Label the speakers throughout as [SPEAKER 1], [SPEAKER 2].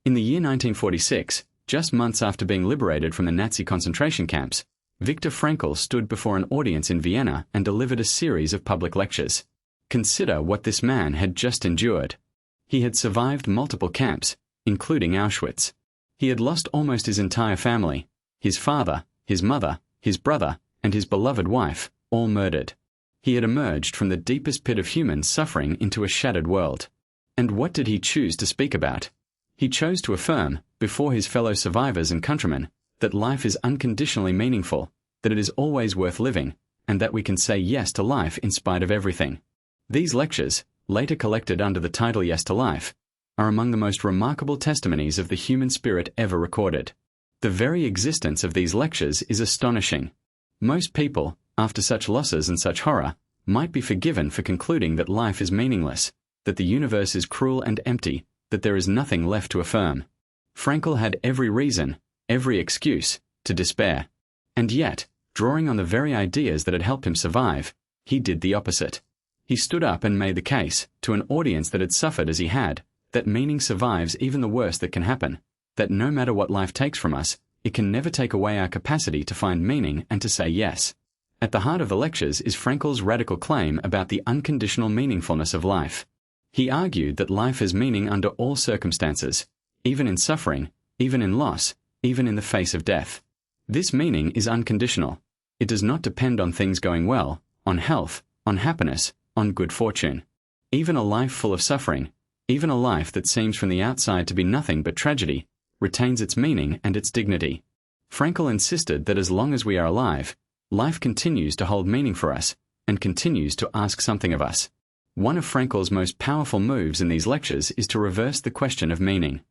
[SPEAKER 1] In the year 1946, just months after being liberated from the Nazi concentration camps, Viktor Frankl stood before an audience in Vienna and delivered a series of public lectures. Consider what this man had just endured. He had survived multiple camps, including Auschwitz. He had lost almost his entire family, his father, his mother, his brother, and his beloved wife, all murdered. He had emerged from the deepest pit of human suffering into a shattered world. And what did he choose to speak about? He chose to affirm, before his fellow survivors and countrymen, that life is unconditionally meaningful, that it is always worth living, and that we can say yes to life in spite of everything. These lectures, later collected under the title Yes to Life, are among the most remarkable testimonies of the human spirit ever recorded. The very existence of these lectures is astonishing. Most people, after such losses and such horror, might be forgiven for concluding that life is meaningless, that the universe is cruel and empty, that there is nothing left to affirm. Frankl had every reason, every excuse, to despair. And yet, drawing on the very ideas that had helped him survive, he did the opposite. He stood up and made the case, to an audience that had suffered as he had, that meaning survives even the worst that can happen, that no matter what life takes from us, it can never take away our capacity to find meaning and to say yes. At the heart of the lectures is Frankl's radical claim about the unconditional meaningfulness of life. He argued that life has meaning under all circumstances, even in suffering, even in loss, even in the face of death. This meaning is unconditional. It does not depend on things going well, on health, on happiness, on good fortune. Even a life full of suffering, even a life that seems from the outside to be nothing but tragedy, retains its meaning and its dignity. Frankl insisted that as long as we are alive, life continues to hold meaning for us, and continues to ask something of us. One of Frankl's most powerful moves in these lectures is to reverse the question of meaning.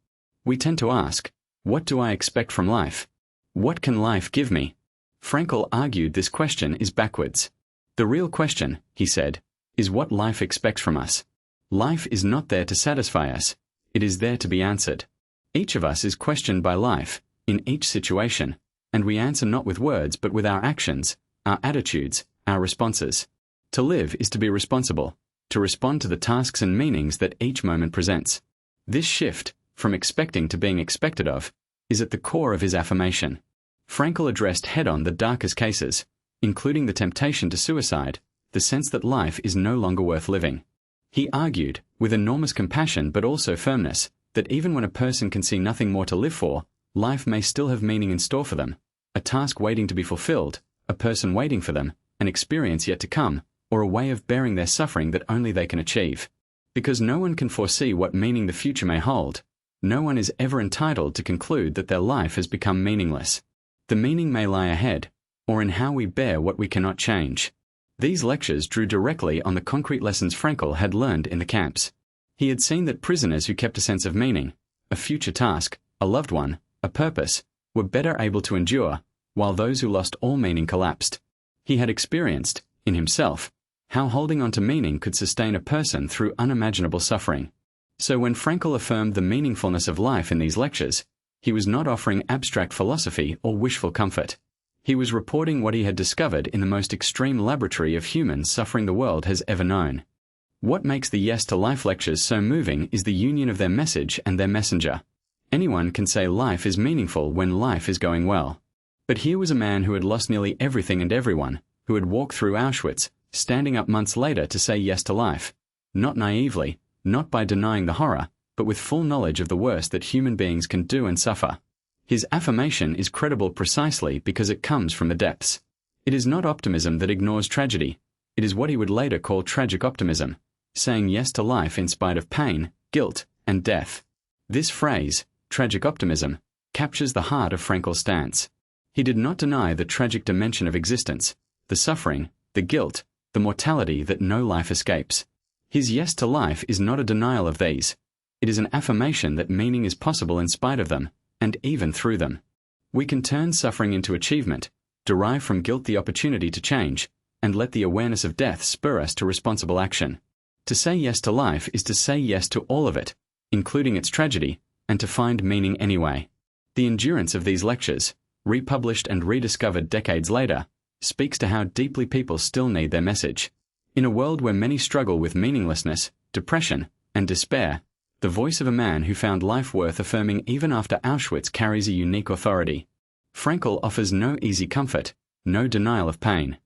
[SPEAKER 1] We tend to ask, what do I expect from life? What can life give me? Frankl argued this question is backwards. The real question, he said, is what life expects from us. Life is not there to satisfy us, it is there to be answered. Each of us is questioned by life, in each situation, and we answer not with words but with our actions, our attitudes, our responses. To live is to be responsible, to respond to the tasks and meanings that each moment presents. This shift, from expecting to being expected of, is at the core of his affirmation. Frankl addressed head-on the darkest cases, including the temptation to suicide, the sense that life is no longer worth living. He argued, with enormous compassion but also firmness, that even when a person can see nothing more to live for, life may still have meaning in store for them, a task waiting to be fulfilled, a person waiting for them, an experience yet to come, or a way of bearing their suffering that only they can achieve. Because no one can foresee what meaning the future may hold, no one is ever entitled to conclude that their life has become meaningless. The meaning may lie ahead, or in how we bear what we cannot change. These lectures drew directly on the concrete lessons Frankl had learned in the camps. He had seen that prisoners who kept a sense of meaning, a future task, a loved one, a purpose, were better able to endure, while those who lost all meaning collapsed. He had experienced, in himself, how holding on to meaning could sustain a person through unimaginable suffering. So when Frankl affirmed the meaningfulness of life in these lectures, he was not offering abstract philosophy or wishful comfort. He was reporting what he had discovered in the most extreme laboratory of human suffering the world has ever known. What makes the Yes to Life lectures so moving is the union of their message and their messenger. Anyone can say life is meaningful when life is going well. But here was a man who had lost nearly everything and everyone, who had walked through Auschwitz, standing up months later to say yes to life, not naively, not by denying the horror, but with full knowledge of the worst that human beings can do and suffer. His affirmation is credible precisely because it comes from the depths. It is not optimism that ignores tragedy. It is what he would later call tragic optimism, saying yes to life in spite of pain, guilt, and death. This phrase, tragic optimism, captures the heart of Frankl's stance. He did not deny the tragic dimension of existence, the suffering, the guilt, the mortality that no life escapes. His yes to life is not a denial of these. It is an affirmation that meaning is possible in spite of them, and even through them. We can turn suffering into achievement, derive from guilt the opportunity to change, and let the awareness of death spur us to responsible action. To say yes to life is to say yes to all of it, including its tragedy, and to find meaning anyway. The endurance of these lectures, republished and rediscovered decades later, speaks to how deeply people still need their message. In a world where many struggle with meaninglessness, depression, and despair, The voice of a man who found life worth affirming even after Auschwitz carries a unique authority. Frankl offers no easy comfort, no denial of pain.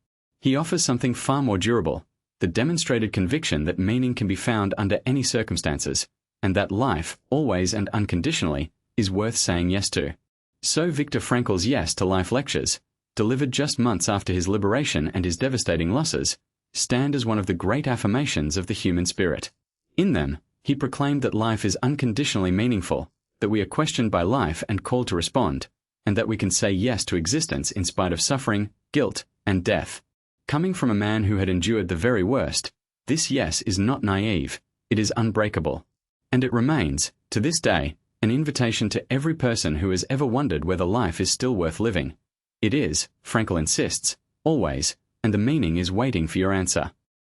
[SPEAKER 1] He offers something far more durable, the demonstrated conviction that meaning can be found under any circumstances, and that life, always and unconditionally, is worth saying yes to. So Viktor Frankl's Yes to Life lectures, delivered just months after his liberation and his devastating losses, stand as one of the great affirmations of the human spirit. In them, he proclaimed that life is unconditionally meaningful, that we are questioned by life and called to respond, and that we can say yes to existence in spite of suffering, guilt, and death. Coming from a man who had endured the very worst, this yes is not naive, it is unbreakable. And it remains, to this day, an invitation to every person who has ever wondered whether life is still worth living. It is, Frankl insists, always, and the meaning is waiting for your answer.